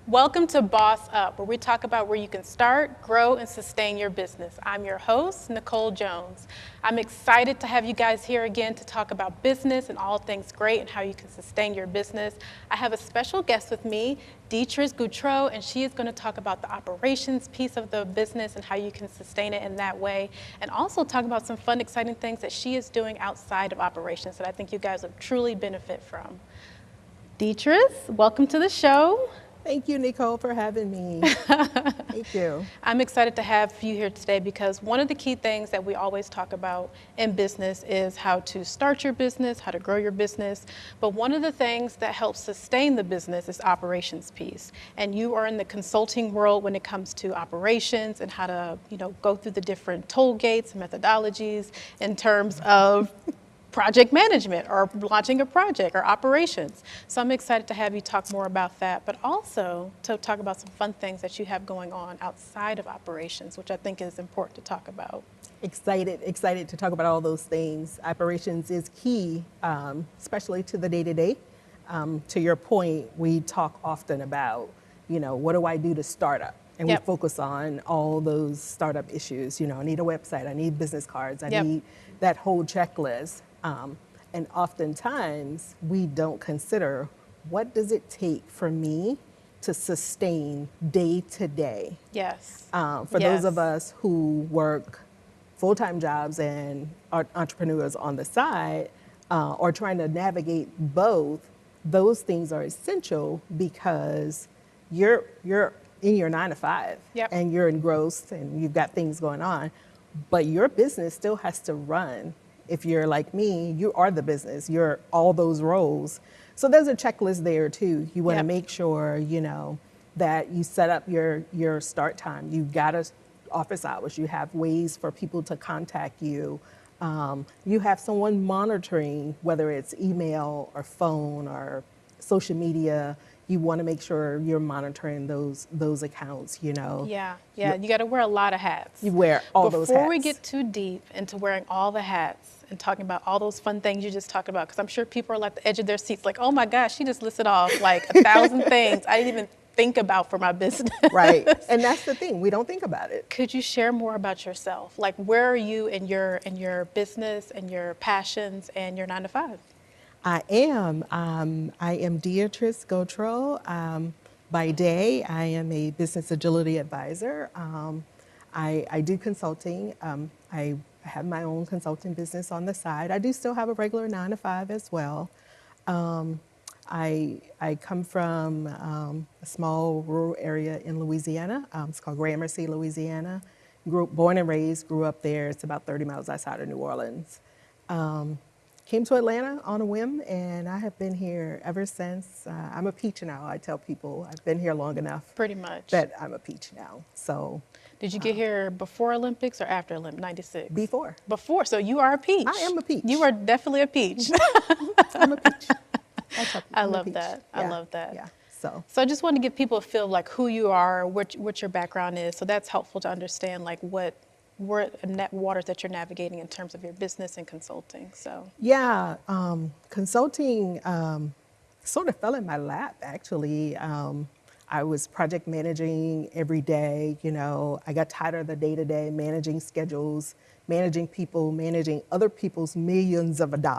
Welcome to Boss Up, where we talk about where you can start, grow, and sustain your business. I'm your host, Nicole Jones. I'm excited to have you guys here again to talk about business and all things great and how you can sustain your business. I have a special guest with me, Deatrice Gautreaux, and she is going to talk about the operations piece of the business and how you can sustain it in that way, and also talk about some fun, exciting things that she is doing outside of operations that I think you guys will truly benefit from. Deatrice, welcome to the show. Thank you, Nicole, for having me. Thank you. I'm excited to have you here today because one of the key things that we always talk about in business is how to start your business, how to grow your business. But one of the things that helps sustain the business is operations piece. And you are in the consulting world when it comes to operations and how to, go through the different toll gates and methodologies in terms of project management or launching a project or operations. So I'm excited to have you talk more about that, but also to talk about some fun things that you have going on outside of operations, which I think is important to talk about. Excited to talk about all those things. Operations is key, especially to the day-to-day. To your point, we talk often about, what do I do to start up? And we focus on all those startup issues. I need a website, I need business cards, I need that whole checklist. And oftentimes we don't consider what does it take for me to sustain day to day. Yes. For those of us who work full-time jobs and are entrepreneurs on the side, or trying to navigate both, those things are essential because you're in your 9 to 5 and you're engrossed and you've got things going on, but your business still has to run. If you're like me, you are the business, you're all those roles. So there's a checklist there too. You want to make sure, that you set up your start time. You've got office hours. You have ways for people to contact you. You have someone monitoring, whether it's email or phone or social media. You want to make sure you're monitoring those accounts, Yeah, you got to wear a lot of hats. You wear all those hats. Before we get too deep into wearing all the hats and talking about all those fun things you just talked about, because I'm sure people are at the edge of their seats like, oh my gosh, she just listed off like 1,000 things I didn't even think about for my business. Right, and that's the thing, we don't think about it. Could you share more about yourself? Like, where are you in your business and your passions and your 9 to 5? I am Deatrice Gautreaux. By day, I am a business agility advisor. I do consulting. I have my own consulting business on the side. I do still have a regular 9 to 5 as well. I come from a small rural area in Louisiana. It's called Gramercy, Louisiana. Born and raised, grew up there. It's about 30 miles outside of New Orleans. Came to Atlanta on a whim, and I have been here ever since. I'm a peach now. I tell people I've been here long enough. Pretty much. That I'm a peach now. So. Did you get here before Olympics or after Olympics, 96? Before. Before, so you are a peach. I am a peach. You are definitely a peach. I'm a peach. I love that. I love that. Yeah. So I just want to give people a feel of like who you are, what your background is. So that's helpful to understand like what waters that you're navigating in terms of your business and consulting. So consulting sort of fell in my lap actually. I was project managing every day. I got tired of the day-to-day managing schedules, managing people, managing other people's millions of dollars.